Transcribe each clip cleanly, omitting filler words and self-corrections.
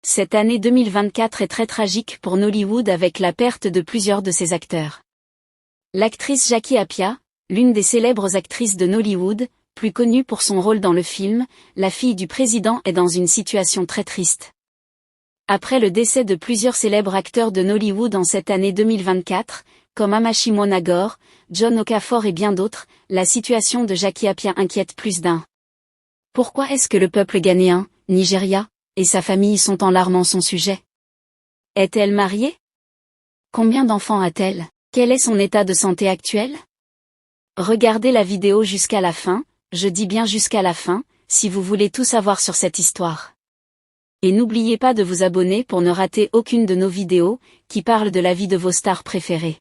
Cette année 2024 est très tragique pour Nollywood avec la perte de plusieurs de ses acteurs. L'actrice Jackie Appiah, l'une des célèbres actrices de Nollywood, plus connue pour son rôle dans le film La fille du président, est dans une situation très triste. Après le décès de plusieurs célèbres acteurs de Nollywood en cette année 2024, comme Amachimo Nagor, John Okafor et bien d'autres, la situation de Jackie Appiah inquiète plus d'un. Pourquoi est-ce que le peuple ghanéen, Nigeria, et sa famille sont en larmes en son sujet? Est-elle mariée? Combien d'enfants a-t-elle? Quel est son état de santé actuel? Regardez la vidéo jusqu'à la fin, je dis bien jusqu'à la fin, si vous voulez tout savoir sur cette histoire. Et n'oubliez pas de vous abonner pour ne rater aucune de nos vidéos, qui parlent de la vie de vos stars préférées.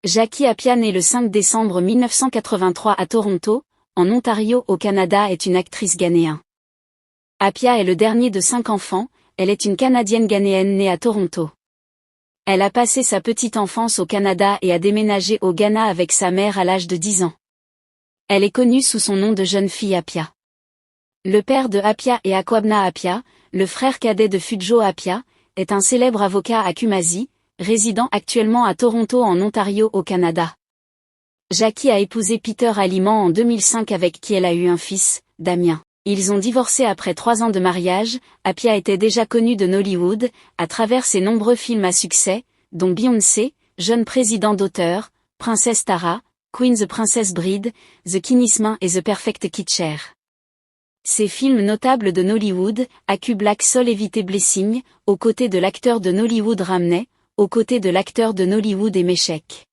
Jackie Appiah, née le 5 décembre 1983 à Toronto, en Ontario au Canada, est une actrice ghanéenne. Appiah est le dernier de 5 enfants, elle est une Canadienne ghanéenne née à Toronto. Elle a passé sa petite enfance au Canada et a déménagé au Ghana avec sa mère à l'âge de 10 ans. Elle est connue sous son nom de jeune fille Appiah. Le père de Appiah est Akwabna Appiah, le frère cadet de Fujo Appiah, est un célèbre avocat à Kumasi, résidant actuellement à Toronto en Ontario au Canada. Jackie a épousé Peter Aliment en 2005 avec qui elle a eu un fils, Damien. Ils ont divorcé après 3 ans de mariage. Appiah était déjà connue de Nollywood, à travers ses nombreux films à succès, dont Beyoncé, Jeune président d'auteur, Princesse Tara, Queen the Princess Bride, The Kingsman et The Perfect Kitcher. Ces films notables de Nollywood, Aku Black Soul Evite Blessing, aux côtés de l'acteur de Nollywood Ramney, aux côtés de l'acteur de Nollywood et Meshek.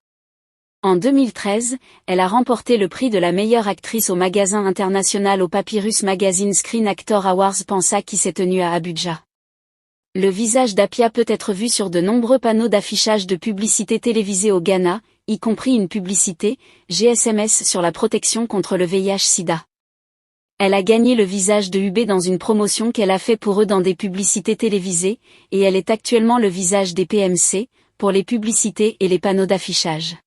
En 2013, elle a remporté le prix de la meilleure actrice au magasin international au Papyrus Magazine Screen Actor Awards Pansa qui s'est tenu à Abuja. Le visage d'Appiah peut être vu sur de nombreux panneaux d'affichage de publicité télévisée au Ghana, y compris une publicité, GSMS sur la protection contre le VIH-Sida. Elle a gagné le visage de UB dans une promotion qu'elle a fait pour eux dans des publicités télévisées, et elle est actuellement le visage des PMC, pour les publicités et les panneaux d'affichage.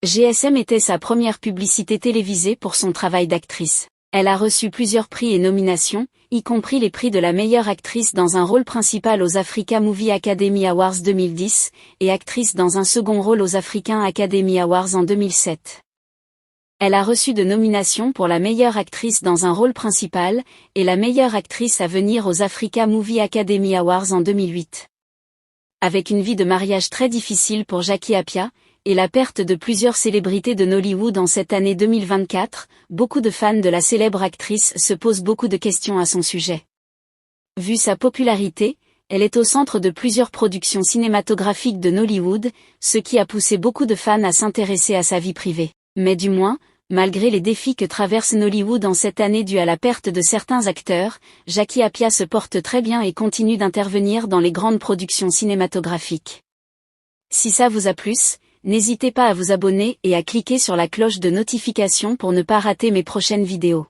GSM était sa première publicité télévisée pour son travail d'actrice. Elle a reçu plusieurs prix et nominations, y compris les prix de la meilleure actrice dans un rôle principal aux Africa Movie Academy Awards 2010, et actrice dans un second rôle aux African Academy Awards en 2007. Elle a reçu de nominations pour la meilleure actrice dans un rôle principal, et la meilleure actrice à venir aux Africa Movie Academy Awards en 2008. Avec une vie de mariage très difficile pour Jackie Appiah, et la perte de plusieurs célébrités de Nollywood en cette année 2024, beaucoup de fans de la célèbre actrice se posent beaucoup de questions à son sujet. Vu sa popularité, elle est au centre de plusieurs productions cinématographiques de Nollywood, ce qui a poussé beaucoup de fans à s'intéresser à sa vie privée. Mais du moins, malgré les défis que traverse Nollywood en cette année due à la perte de certains acteurs, Jackie Appiah se porte très bien et continue d'intervenir dans les grandes productions cinématographiques. Si ça vous a plu, n'hésitez pas à vous abonner et à cliquer sur la cloche de notification pour ne pas rater mes prochaines vidéos.